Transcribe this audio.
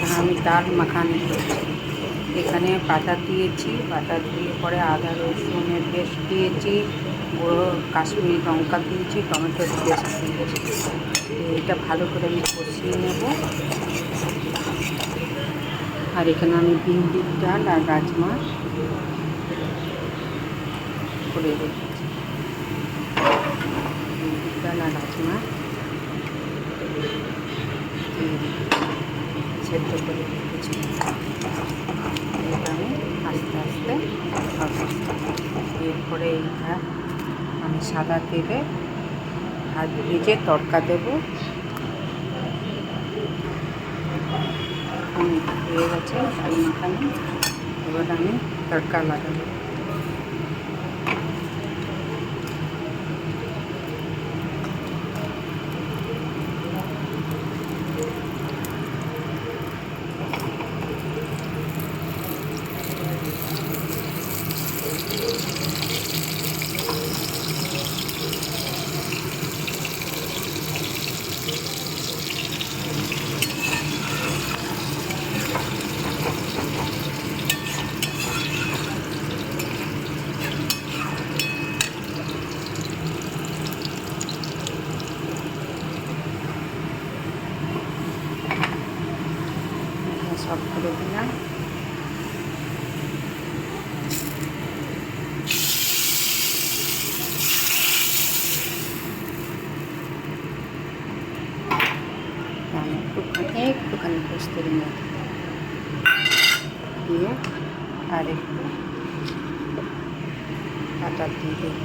এখানে আমি ডাল মাখানি করছি। এখানে বাটা দিয়েছি, বাটা দিয়ে পরে আদা রসুনের পেস্ট দিয়েছি, গুঁড়ো কাশ্মীরি লঙ্কা দিয়েছি, টমেটোর পেস্ট দিয়েছি। এটা ভালো করে আমি কষিয়ে নেব। আর এখানে আমি বিউলির ডাল আর রাজমা করে রেখেছি। বিউলির ডাল আর রাজমা সেদ্ধ করে রেখেছি। এটা আমি আস্তে আস্তে খাবো। এরপরে এইটা আমি সাদা তেলে ভাত ভেজে তড়কা দেবো। হয়ে গেছে ডাল মাখানি, এবার আমি তড়কা লাগাবো। সব করে দিলাম। একটুখানি কস্তুরি মেথি দিয়ে আর একটু বাটার দিয়ে দিই।